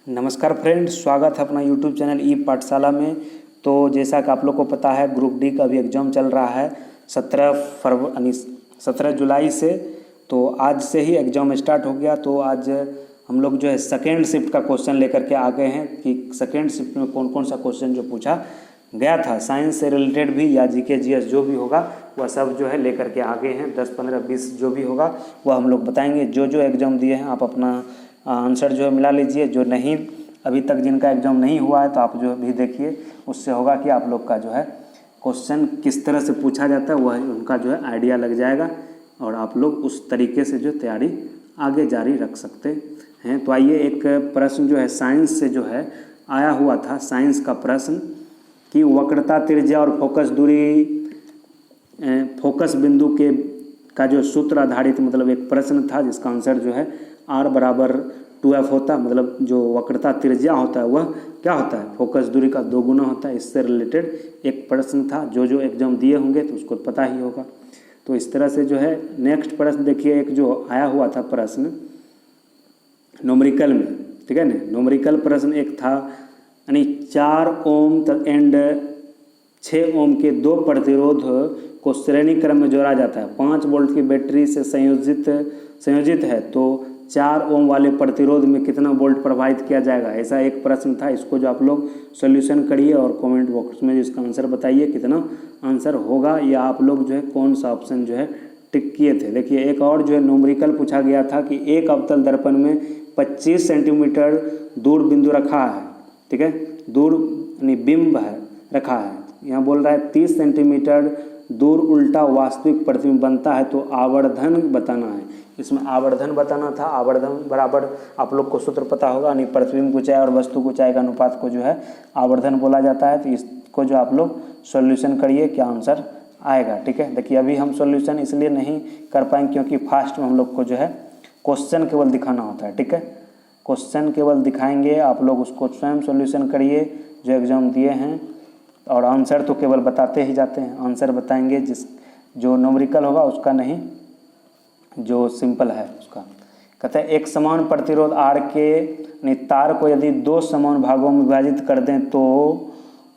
नमस्कार फ्रेंड, स्वागत है अपना यूट्यूब चैनल ई पाठशाला में। तो जैसा कि आप लोग को पता है, ग्रुप डी का भी एग्ज़ाम चल रहा है 17 जुलाई से। तो आज से ही एग्ज़ाम स्टार्ट हो गया। तो आज हम लोग जो है सेकेंड शिफ्ट का क्वेश्चन लेकर के आ गए हैं कि सेकेंड शिफ्ट में कौन कौन सा क्वेश्चन जो पूछा गया था, साइंस से रिलेटेड भी या जीके जीएस जो भी होगा वह सब जो है लेकर के आ गए हैं। 10, 15, 20 जो भी होगा वह हम लोग बताएंगे। जो एग्ज़ाम दिए हैं आप अपना आंसर जो है मिला लीजिए। जो नहीं अभी तक जिनका एग्ज़ाम नहीं हुआ है तो आप जो भी देखिए, उससे होगा कि आप लोग का जो है क्वेश्चन किस तरह से पूछा जाता है वह उनका जो है आइडिया लग जाएगा और आप लोग उस तरीके से जो तैयारी आगे जारी रख सकते हैं। तो आइए, एक प्रश्न जो है साइंस से जो है आया हुआ था, साइंस का प्रश्न कि वक्रता, त्रिज्या और फोकस दूरी, फोकस बिंदु के का जो सूत्र आधारित मतलब एक प्रश्न था जिसका आंसर जो है r बराबर 2f होता है। मतलब जो वक्रता त्रिज्या होता है वह क्या होता है, फोकस दूरी का 2 गुना होता है। इससे रिलेटेड एक प्रश्न था। जो एग्ज़ाम दिए होंगे तो उसको पता ही होगा। तो इस तरह से जो है नेक्स्ट प्रश्न देखिए, एक जो आया हुआ था प्रश्न न्यूमेरिकल में, ठीक है ना। न्यूमेरिकल प्रश्न एक था, यानी 4 ओम एंड 6 ओम के 2 प्रतिरोध को श्रेणी क्रम में जोड़ा जाता है। 5 वोल्ट की बैटरी से संयोजित है तो 4 ओम वाले प्रतिरोध में कितना वोल्ट प्रवाहित किया जाएगा, ऐसा एक प्रश्न था। इसको जो आप लोग सॉल्यूशन करिए और कमेंट बॉक्स में इसका आंसर बताइए कितना आंसर होगा, या आप लोग जो है कौन सा ऑप्शन जो है टिक किए थे। देखिए, एक और जो है न्यूमेरिकल पूछा गया था कि एक अवतल दर्पण में 25 सेंटीमीटर दूर बिंदु रखा है, ठीक है, दूर यानी बिंब है रखा है। यहाँ बोल रहा है 30 सेंटीमीटर दूर उल्टा वास्तविक प्रतिबिंब बनता है तो आवर्धन बताना है। इसमें आवर्धन बताना था। आवर्धन बराबर आप लोग को सूत्र पता होगा, यानी प्रतिबिंब की ऊंचाई और वस्तु की ऊंचाई का अनुपात को जो है आवर्धन बोला जाता है। तो इसको जो आप लोग सॉल्यूशन करिए, क्या आंसर आएगा, ठीक है। देखिए, अभी हम सॉल्यूशन इसलिए नहीं कर पाएंगे क्योंकि फास्ट में हम लोग को जो है क्वेश्चन केवल दिखाना होता है, ठीक है। क्वेश्चन केवल दिखाएंगे, आप लोग उसको स्वयं सॉल्यूशन करिए जो एग्ज़ाम दिए हैं, और आंसर तो केवल बताते ही जाते हैं। आंसर बताएंगे जो न्यूमेरिकल होगा उसका नहीं, जो सिंपल है उसका। कहते हैं एक समान प्रतिरोध R के तार को यदि 2 समान भागों में विभाजित कर दें तो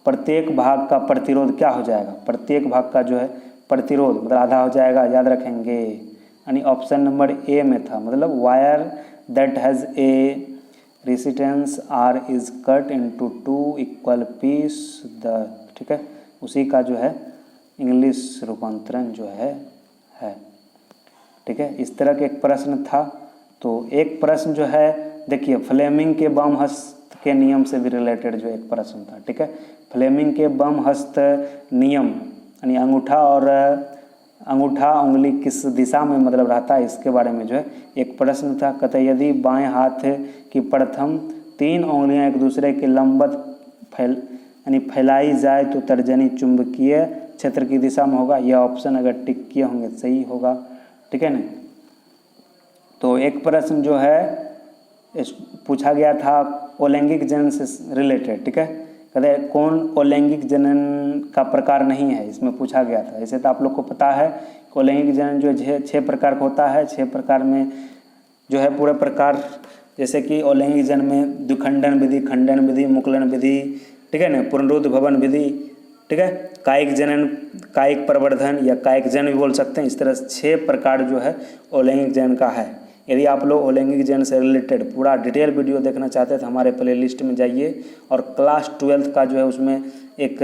प्रत्येक भाग का प्रतिरोध क्या हो जाएगा। प्रत्येक भाग का जो है प्रतिरोध मतलब आधा हो जाएगा, याद रखेंगे। यानी ऑप्शन नंबर ए में था, मतलब wire that has a resistance R is cut into 2 equal pieces, ठीक है, उसी का जो है इंग्लिश रूपांतरण जो है ठीक है। इस तरह के एक प्रश्न था। तो एक प्रश्न जो है देखिए, फ्लेमिंग के बम हस्त के नियम से भी रिलेटेड जो एक प्रश्न था, ठीक है। फ्लेमिंग के बम हस्त नियम यानी अंगूठा उंगली किस दिशा में मतलब रहता है, इसके बारे में जो है एक प्रश्न था। कहते यदि बाएं हाथ की प्रथम 3 उंगलियां एक दूसरे के लंबवत फैलाई जाए तो तर्जनी चुंबकीय क्षेत्र की दिशा में होगा। यह ऑप्शन अगर टिक किए होंगे सही होगा, ठीक है ना। तो एक प्रश्न जो है पूछा गया था अलैंगिक जनन से रिलेटेड, ठीक है। कहते कौन अलैंगिक जनन का प्रकार नहीं है, इसमें पूछा गया था। ऐसे तो आप लोग को पता है कि अलैंगिक जनन जो है 6 प्रकार का होता है। 6 प्रकार में जो है पूरे प्रकार, जैसे कि अलैंगिक जनन में द्विखंडन विधि, खंडन विधि, मुकुलन विधि, ठीक है ना, पुनरुद्ध भवन विधि, ठीक है, कायिक जनन, कायिक प्रवर्धन या कायिक जनन भी बोल सकते हैं। इस तरह से 6 प्रकार जो है अलैंगिक जनन का है। यदि आप लोग अलैंगिक जनन से रिलेटेड पूरा डिटेल वीडियो देखना चाहते हैं तो हमारे प्ले लिस्ट में जाइए, और क्लास 12 का जो है उसमें एक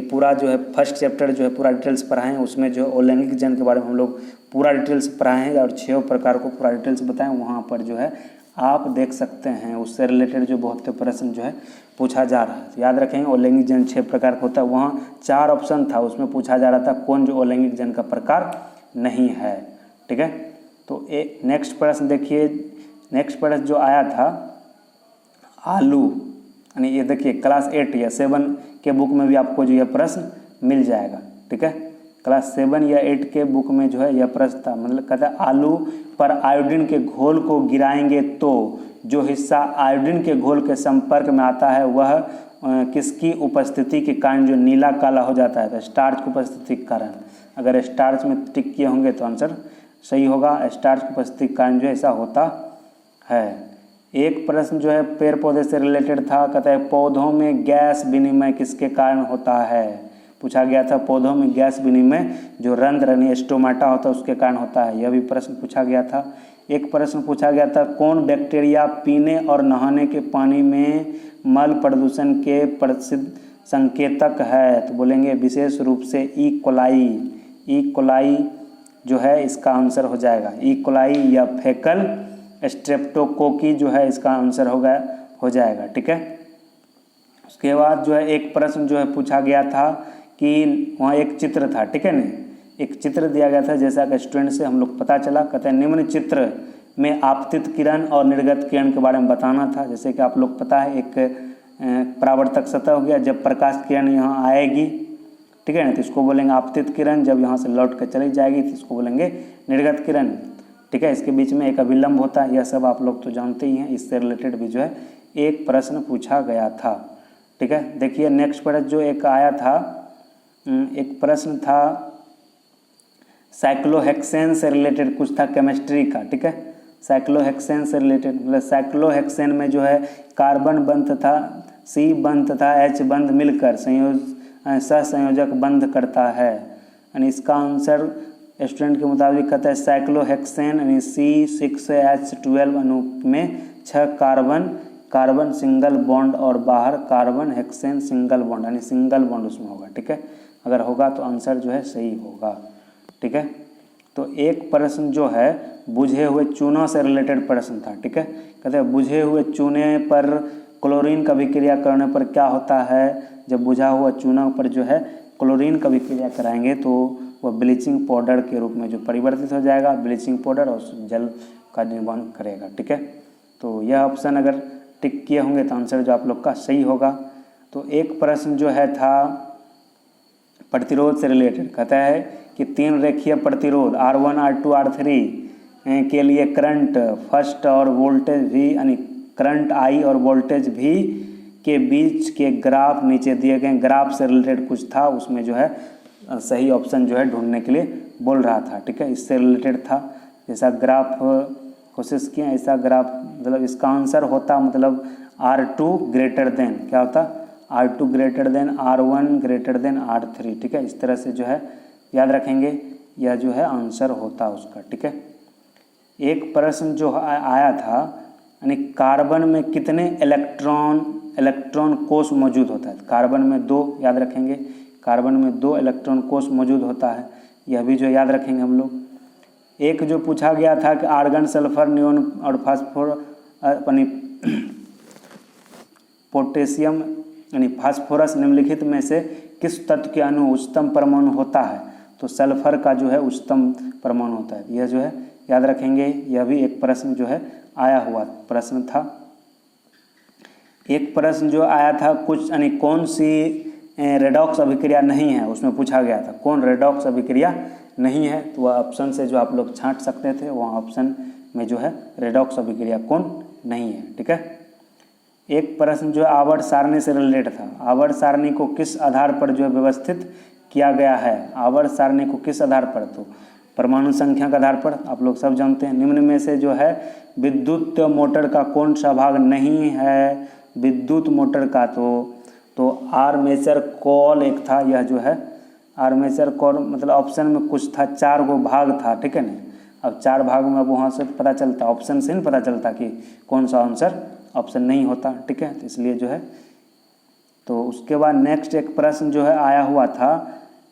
पूरा जो है फर्स्ट चैप्टर जो है पूरा डिटेल्स पढ़ाए हैं। उसमें जो अलैंगिक जनन के बारे में हम लोग पूरा डिटेल्स पढ़ाए हैं और 6 प्रकार को पूरा डिटेल्स बताएं। वहाँ पर जो है आप देख सकते हैं, उससे रिलेटेड जो बहुत से प्रश्न जो है पूछा जा रहा है। याद रखेंगे अलैंगिक जनन 6 प्रकार का होता है। वहाँ 4 ऑप्शन था, उसमें पूछा जा रहा था कौन जो अलैंगिक जनन का प्रकार नहीं है, ठीक है। तो एक नेक्स्ट प्रश्न देखिए, नेक्स्ट प्रश्न जो आया था आलू, यानी ये देखिए क्लास 8 या 7 के बुक में भी आपको जो यह प्रश्न मिल जाएगा, ठीक है। क्लास 7 या 8 के बुक में जो है यह प्रश्न था। मतलब कहता है आलू पर आयोडीन के घोल को गिराएंगे तो जो हिस्सा आयोडीन के घोल के संपर्क में आता है वह किसकी उपस्थिति के कारण जो नीला काला हो जाता है। तो स्टार्च की उपस्थिति के कारण, अगर स्टार्च में टिक किए होंगे तो आंसर सही होगा। स्टार्च की उपस्थिति के कारण जो ऐसा होता है। एक प्रश्न जो है पेड़ पौधे से रिलेटेड था, कहता है पौधों में गैस विनिमय किसके कारण होता है, पूछा गया था पौधों में गैस विनिमय जो रंध्र यानी स्टोमाटा होता है उसके कारण होता है, यह भी प्रश्न पूछा गया था। एक प्रश्न पूछा गया था कौन बैक्टीरिया पीने और नहाने के पानी में मल प्रदूषण के प्रसिद्ध संकेतक है, तो बोलेंगे विशेष रूप से ई कोलाई। ई कोलाई जो है इसका आंसर हो जाएगा, ई कोलाई या फेकल स्ट्रेप्टोकोकी जो है इसका आंसर हो जाएगा, ठीक है। उसके बाद जो है एक प्रश्न जो है पूछा गया था कि वहाँ एक चित्र था, ठीक है ना, एक चित्र दिया गया था जैसा कि स्टूडेंट से हम लोग पता चला, कहते हैं निम्न चित्र में आपतित किरण और निर्गत किरण के बारे में बताना था। जैसे कि आप लोग पता है एक परावर्तक सतह हो गया, जब प्रकाश किरण यहाँ आएगी, ठीक है ना, तो इसको बोलेंगे आपतित किरण, जब यहाँ से लौट कर चली जाएगी तो इसको बोलेंगे निर्गत किरण, ठीक है। इसके बीच में एक अभिलंब होता है, यह सब आप लोग तो जानते ही हैं। इससे रिलेटेड भी जो है एक प्रश्न पूछा गया था, ठीक है। देखिए नेक्स्ट प्रश्न जो एक आया था, एक प्रश्न था साइक्लोहेक्सेन से रिलेटेड कुछ था केमिस्ट्री का, ठीक है। साइक्लोहेक्सेन से रिलेटेड मतलब साइक्लोहेक्सेन में जो है कार्बन बंध तथा सी बंध तथा एच बंध मिलकर सहसंयोजक बंध करता है, यानी इसका आंसर स्टूडेंट के मुताबिक कहता है साइक्लोहेक्सेन यानी C6H12 अणु में 6 कार्बन सिंगल बॉन्ड और बाहर कार्बन हेक्सेन सिंगल बॉन्ड यानी सिंगल बॉन्ड उसमें होगा, ठीक है। अगर होगा तो आंसर जो है सही होगा, ठीक है। तो एक प्रश्न जो है बुझे हुए चूनों से रिलेटेड प्रश्न था, ठीक है। कहते हैं बुझे हुए चूने पर क्लोरीन का अभिक्रिया करने पर क्या होता है, जब बुझा हुआ चूना पर जो है क्लोरीन का अभिक्रिया कराएंगे तो वह ब्लीचिंग पाउडर के रूप में जो परिवर्तित हो जाएगा, ब्लीचिंग पाउडर और जल का निर्माण करेगा, ठीक है। तो यह ऑप्शन अगर टिक किए होंगे तो आंसर जो आप लोग का सही होगा। तो एक प्रश्न जो है था प्रतिरोध से रिलेटेड, कहता है कि 3 रेखीय प्रतिरोध R1 R2 R3 के लिए करंट फर्स्ट और वोल्टेज V यानी करंट I और वोल्टेज V के बीच के ग्राफ नीचे दिए गए ग्राफ से रिलेटेड कुछ था, उसमें जो है सही ऑप्शन जो है ढूंढने के लिए बोल रहा था, ठीक है। इससे रिलेटेड था, जैसा ग्राफ कोशिश किया ऐसा ग्राफ, मतलब इसका आंसर होता मतलब R2 ग्रेटर देन क्या होता, R2 greater than R1 greater than R3, ठीक है। इस तरह से जो है याद रखेंगे, यह जो है आंसर होता उसका, ठीक है। एक प्रश्न जो आया था यानी कार्बन में कितने इलेक्ट्रॉन कोष मौजूद होता है, कार्बन में 2 याद रखेंगे, कार्बन में 2 इलेक्ट्रॉन कोष मौजूद होता है, यह भी जो याद रखेंगे हम लोग। एक जो पूछा गया था कि आर्गन सल्फर नियोन और पोटेशियम यानी फास्फोरस निम्नलिखित में से किस तत्व के अणु उच्चतम परमाणु होता है, तो सल्फर का जो है उच्चतम परमाणु होता है, यह जो है याद रखेंगे। यह भी एक प्रश्न जो है आया हुआ प्रश्न था। एक प्रश्न जो आया था कुछ यानी कौन सी रेडॉक्स अभिक्रिया नहीं है, उसमें पूछा गया था कौन रेडॉक्स अभिक्रिया नहीं है, तो वह ऑप्शन से जो आप लोग छांट सकते थे, वहाँ ऑप्शन में जो है रेडॉक्स अभिक्रिया कौन नहीं है, ठीक है। एक प्रश्न जो आवर्त सारणी से रिलेटेड था, आवर्त सारणी को किस आधार पर जो है व्यवस्थित किया गया है, आवर्त सारणी को किस आधार पर, तो परमाणु संख्या के आधार पर, आप लोग सब जानते हैं। निम्न में से जो है विद्युत मोटर का कौन सा भाग नहीं है, विद्युत मोटर का तो आर्मेचर कॉल एक था, यह जो है आर्मेचर कॉल मतलब ऑप्शन में कुछ था 4 गो भाग था, ठीक है ना। अब 4 भाग में अब वहाँ से पता चलता, ऑप्शन से नहीं पता चलता कि कौन सा आंसर ऑप्शन नहीं होता, ठीक है। तो इसलिए जो है तो उसके बाद नेक्स्ट एक प्रश्न जो है आया हुआ था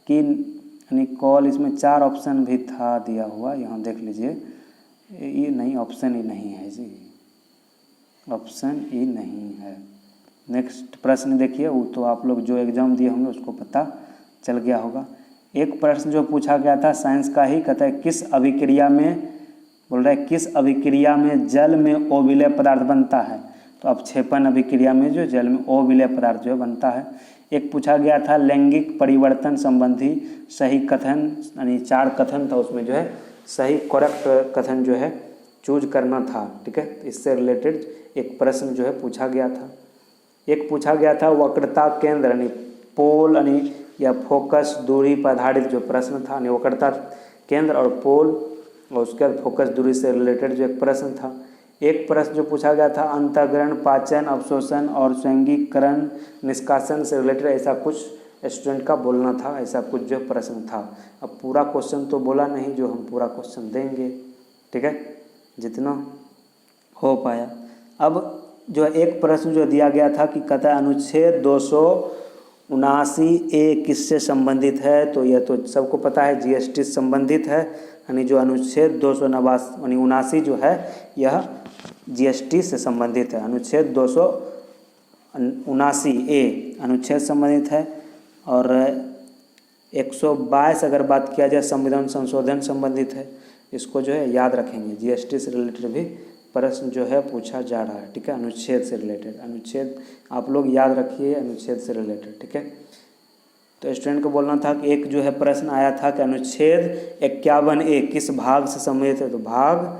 कि यानी कॉल, इसमें 4 ऑप्शन भी था दिया हुआ, यहाँ देख लीजिए, ये नहीं ऑप्शन ही नहीं है जी, ऑप्शन ही नहीं है। नेक्स्ट प्रश्न देखिए, वो तो आप लोग जो एग्जाम दिए होंगे उसको पता चल गया होगा। एक प्रश्न जो पूछा गया था साइंस का ही, कहता है किस अभिक्रिया में, बोल रहा है किस अभिक्रिया में जल में O विलय पदार्थ बनता है, तो अवक्षेपण अभिक्रिया में जो जल में O विलय पदार्थ जो बनता है। एक पूछा गया था लैंगिक परिवर्तन संबंधी सही कथन, यानी 4 कथन था, उसमें जो है सही करेक्ट कथन जो है चूज करना था, ठीक है। इससे रिलेटेड एक प्रश्न जो है पूछा गया था। एक पूछा गया था वक्रता केंद्र यानी पोल यानी या फोकस दूरी पर आधारित जो प्रश्न था, यानी वक्रता केंद्र और पोल और उसके बाद फोकस दूरी से रिलेटेड जो एक प्रश्न था। एक प्रश्न जो पूछा गया था अंतःग्रहण, पाचन, अवशोषण और स्वैंगीकरण निष्कासन से रिलेटेड, ऐसा कुछ स्टूडेंट का बोलना था, ऐसा कुछ जो प्रश्न था। अब पूरा क्वेश्चन तो बोला नहीं, जो हम पूरा क्वेश्चन देंगे, ठीक है, जितना हो पाया। अब जो एक प्रश्न जो दिया गया था कि कहता है अनुच्छेद 279A किससे संबंधित है, तो यह तो सबको पता है जीएसटी से संबंधित है, यानी जो अनुच्छेद 279 जो है यह जीएसटी से संबंधित है। अनुच्छेद 279A अनुच्छेद संबंधित है। और 122 अगर बात किया जाए संविधान संशोधन संबंधित है, इसको जो है याद रखेंगे। जीएसटी से रिलेटेड भी प्रश्न जो है पूछा जा रहा है, ठीक है, अनुच्छेद से रिलेटेड। अनुच्छेद आप लोग याद रखिए, अनुच्छेद से रिलेटेड, ठीक है। तो स्टूडेंट को बोलना था कि एक जो है प्रश्न आया था कि अनुच्छेद 51A किस भाग से संबंधित है, तो भाग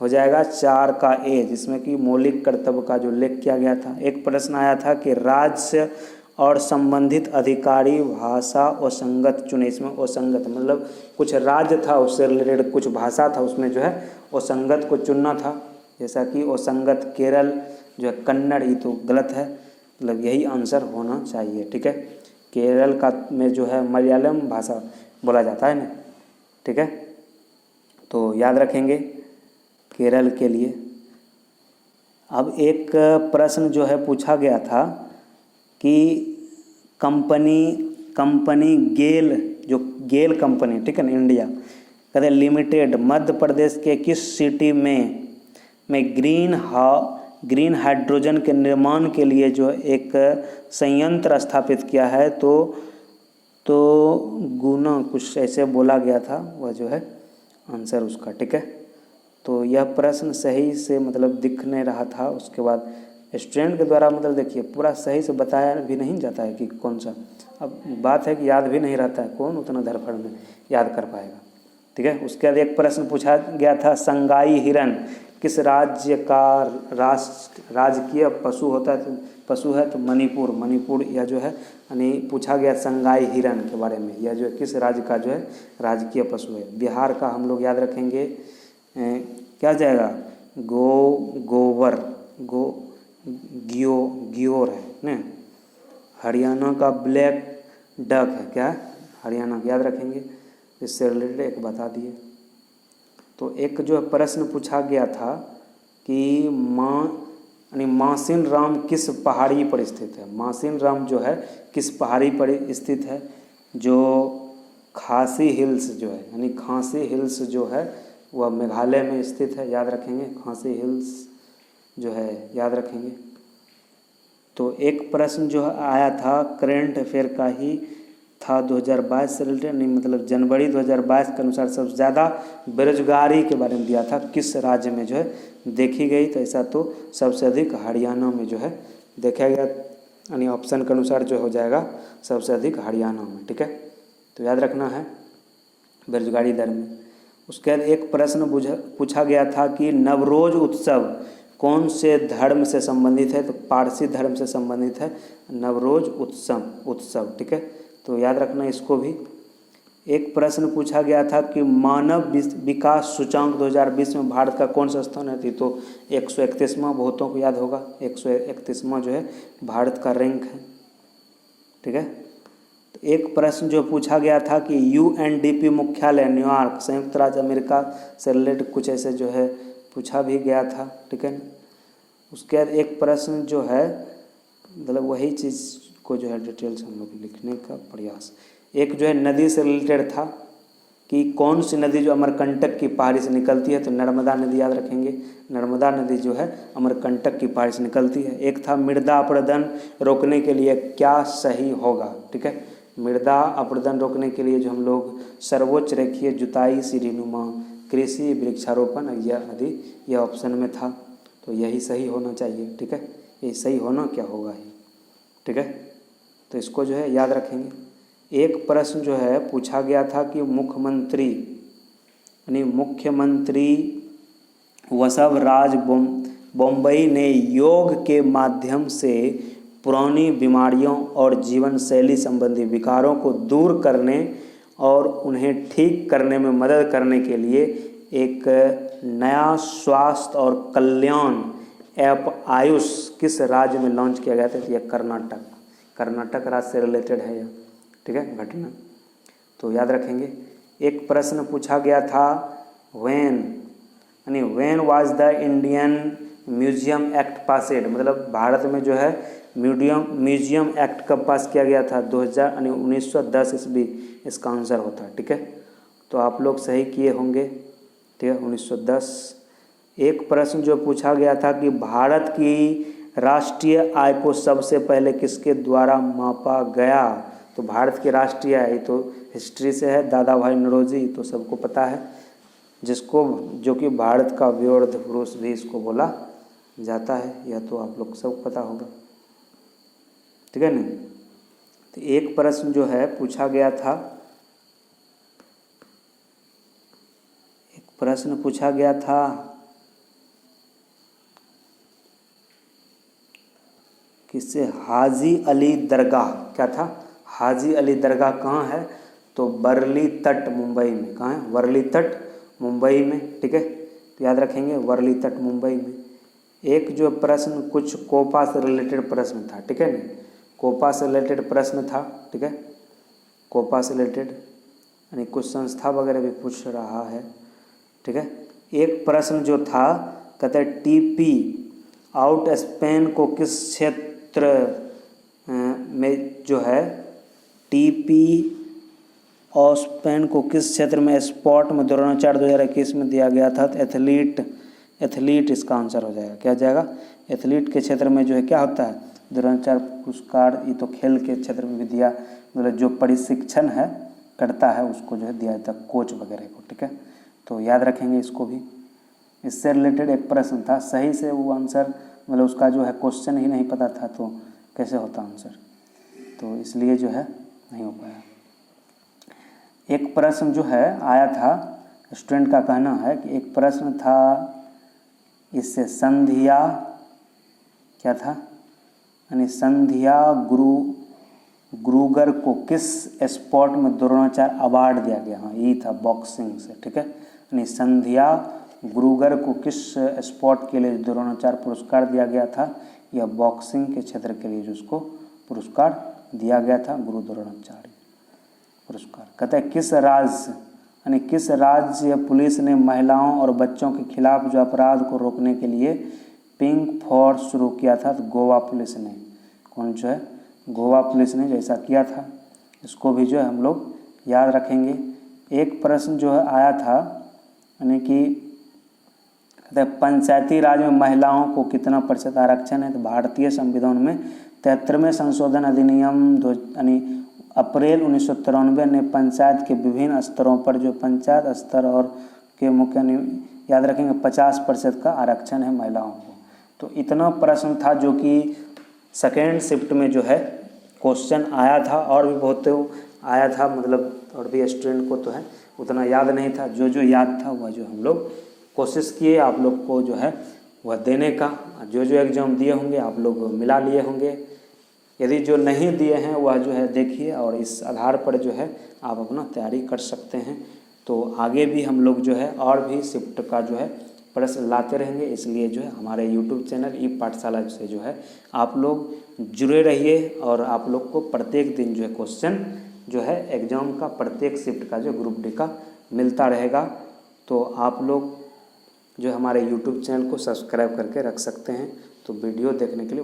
हो जाएगा 4 का A, जिसमें कि मौलिक कर्तव्य का जो उल्लेख किया गया था। एक प्रश्न आया था कि राज्य और संबंधित अधिकारी भाषा असंगत चुने, इसमें असंगत मतलब कुछ राज्य था उससे रिलेटेड, कुछ भाषा था उसमें जो है असंगत को चुनना था। जैसा कि असंगत केरल जो है कन्नड़, ये तो गलत है, मतलब यही आंसर होना चाहिए, ठीक है। केरल का में जो है मलयालम भाषा बोला जाता है ना, ठीक है, तो याद रखेंगे केरल के लिए। अब एक प्रश्न जो है पूछा गया था कि कंपनी गेल, जो गेल कंपनी, ठीक है ना, इंडिया कहते हैं लिमिटेड मध्य प्रदेश के किस सिटी में ग्रीन हाइड्रोजन के निर्माण के लिए जो एक संयंत्र स्थापित किया है, तो गुना कुछ ऐसे बोला गया था, वह जो है आंसर उसका, ठीक है। तो यह प्रश्न सही से मतलब दिख नहीं रहा था। उसके बाद स्टूडेंट के द्वारा मतलब देखिए पूरा सही से बताया भी नहीं जाता है कि कौन सा, अब बात है कि याद भी नहीं रहता है, कौन उतना धड़फड़ में याद कर पाएगा, ठीक है। उसके बाद एक प्रश्न पूछा गया था संगाई हिरन किस राज्य का राजकीय पशु है, तो मणिपुर यह जो है यानी पूछा गया संगाई हिरन के बारे में, यह जो है किस राज्य का जो है राजकीय पशु है। बिहार का हम लोग याद रखेंगे क्या जाएगा, गियोर है ना। हरियाणा का ब्लैक डक है, क्या है हरियाणा, याद रखेंगे, इससे रिलेटेड एक बता दिए। तो एक जो प्रश्न पूछा गया था कि मासिन राम किस पहाड़ी पर स्थित है। मासिन राम जो है किस पहाड़ी पर स्थित है, जो खासी हिल्स जो है, यानी खासी हिल्स जो है वह मेघालय में स्थित है, याद रखेंगे, खासी हिल्स जो है याद रखेंगे। तो एक प्रश्न जो आया था करेंट अफेयर का ही था 2022 से रिलेटेड, नहीं मतलब जनवरी 2022 के अनुसार सबसे ज़्यादा बेरोजगारी के बारे में दिया था किस राज्य में जो है देखी गई, तो ऐसा तो सबसे अधिक हरियाणा में जो है देखा गया, यानी ऑप्शन के अनुसार जो हो जाएगा सबसे अधिक हरियाणा में, ठीक है। तो याद रखना है बेरोजगारी दर में। उसके बाद एक प्रश्न पूछा गया था कि नवरोज उत्सव कौन से धर्म से संबंधित है, तो पारसी धर्म से संबंधित है नवरोज उत्सव, ठीक है। तो याद रखना इसको भी। एक प्रश्न पूछा गया था कि मानव विकास सूचांक 2020 में भारत का कौन सा स्थान है, तो 131वां, बहुतों को याद होगा 131वां जो है भारत का रैंक है, ठीक है। तो एक प्रश्न जो पूछा गया था कि UNDP मुख्यालय न्यूयॉर्क संयुक्त राज्य अमेरिका से रिलेटेड कुछ ऐसे जो है पूछा भी गया था, ठीक है। उसके बाद एक प्रश्न जो है मतलब वही चीज़ को जो है डिटेल से हम लोग लिखने का प्रयास, एक जो है नदी से रिलेटेड था कि कौन सी नदी जो अमरकंटक की पहाड़ी से निकलती है, तो नर्मदा नदी, याद रखेंगे नर्मदा नदी जो है अमरकंटक की पहाड़ी से निकलती है। एक था मृदा अपरदन रोकने के लिए क्या सही होगा, ठीक है। मृदा अपरदन रोकने के लिए जो हम लोग सर्वोच्च रेखीय जुताई, सीढ़ीनुमा कृषि, वृक्षारोपण आदि यह ऑप्शन में था, तो यही सही होना चाहिए, ठीक है। ये सही होना क्या होगा ही, ठीक है। तो इसको जो है याद रखेंगे। एक प्रश्न जो है पूछा गया था कि मुख्यमंत्री वसवराज बम्बई ने योग के माध्यम से पुरानी बीमारियों और जीवन शैली संबंधी विकारों को दूर करने और उन्हें ठीक करने में मदद करने के लिए एक नया स्वास्थ्य और कल्याण ऐप आयुष किस राज्य में लॉन्च किया गया था? तो यह कर्नाटक राज्य से रिलेटेड है यह, ठीक है, घटना। तो याद रखेंगे। एक प्रश्न पूछा गया था when was the Indian museum act passed, मतलब भारत में जो है म्यूजियम एक्ट कब पास किया गया था? 1910 ईस्वी इसका आंसर होता है, ठीक है। तो आप लोग सही किए होंगे, ठीक है, 1910। एक प्रश्न जो पूछा गया था कि भारत की राष्ट्रीय आय को सबसे पहले किसके द्वारा मापा गया? तो भारत की राष्ट्रीय आय तो हिस्ट्री से है, दादा भाई नौरोजी, तो सबको पता है, जिसको जो कि भारत का व्योर्ध पुरुष भी इसको बोला जाता है, यह तो आप लोग सबको पता होगा, ठीक है ना। तो एक प्रश्न जो है पूछा गया था, किससे? हाजी अली दरगाह, क्या था? हाजी अली दरगाह कहाँ है? तो वर्ली तट मुंबई में। कहाँ है? वर्ली तट मुंबई में, ठीक है। तो याद रखेंगे वर्ली तट मुंबई में। एक जो प्रश्न कुछ कोपा से रिलेटेड प्रश्न था, ठीक है ना, कोपा से रिलेटेड प्रश्न था, ठीक है, कोपा से रिलेटेड यानी कुछ संस्था वगैरह भी पूछ रहा है, ठीक है। एक प्रश्न जो था कहते हैं टीपी आउट स्पेन को किस क्षेत्र में जो है टीपी और स्पेन को किस क्षेत्र में स्पॉट में 2004-2021 में दिया गया था? तो एथलीट इसका आंसर हो जाएगा। क्या जाएगा? एथलीट के क्षेत्र में जो है क्या होता है? 2004 पुरस्कार, ये तो खेल के क्षेत्र में भी दिया, मतलब जो प्रशिक्षण है करता है उसको जो है दिया जाता है, कोच वगैरह को, ठीक है। तो याद रखेंगे इसको भी। इससे रिलेटेड एक प्रश्न था, सही से वो आंसर मतलब उसका जो है क्वेश्चन ही नहीं पता था तो कैसे होता आंसर, तो इसलिए जो है नहीं हो पाया। एक प्रश्न जो है आया था, स्टूडेंट का कहना है कि एक प्रश्न था इससे संध्या, क्या था, यानी संध्या ग्रुगर को किस स्पोर्ट में 2004 अवार्ड दिया गया? हाँ, ये था बॉक्सिंग से, ठीक है, यानी संध्या ग्रुगर को किस स्पोर्ट के लिए 2004 पुरस्कार दिया गया था? यह बॉक्सिंग के क्षेत्र के लिए जो उसको पुरस्कार दिया गया था, गुरु द्रोणाचार्य पुरस्कार। कहते हैं किस राज्य यानी किस राज्य पुलिस ने महिलाओं और बच्चों के खिलाफ जो अपराध को रोकने के लिए पिंक फोर्स शुरू किया था? तो गोवा पुलिस ने। कौन जो है? गोवा पुलिस ने जो ऐसा किया था, इसको भी जो है हम लोग याद रखेंगे। एक प्रश्न जो है आया था, यानी कि कहते हैं पंचायती राज में महिलाओं को कितना प्रतिशत आरक्षण है? तो भारतीय संविधान में 73वें संशोधन अधिनियम यानी अप्रैल 1993 ने पंचायत के विभिन्न स्तरों पर जो पंचायत स्तर और के मुख्य याद रखेंगे 50% का आरक्षण है महिलाओं को। तो इतना प्रश्न था जो कि सेकेंड शिफ्ट में जो है क्वेश्चन आया था, और भी बहुत आया था, मतलब और भी स्टूडेंट को तो है उतना याद नहीं था। जो जो याद था वह जो हम लोग कोशिश किए आप लोग को जो है वह देने का। जो जो एग्ज़ाम दिए होंगे आप लोग मिला लिए होंगे, यदि जो नहीं दिए हैं वह जो है देखिए, और इस आधार पर जो है आप अपना तैयारी कर सकते हैं। तो आगे भी हम लोग जो है और भी शिफ्ट का जो है प्रश्न लाते रहेंगे, इसलिए जो है हमारे यूट्यूब चैनल ई पाठशाला से जो है आप लोग जुड़े रहिए, और आप लोग को प्रत्येक दिन जो है क्वेश्चन जो है एग्ज़ाम का प्रत्येक शिफ्ट का जो ग्रुप डी का मिलता रहेगा। तो आप लोग जो हमारे यूट्यूब चैनल को सब्सक्राइब करके रख सकते हैं। तो वीडियो देखने के लिए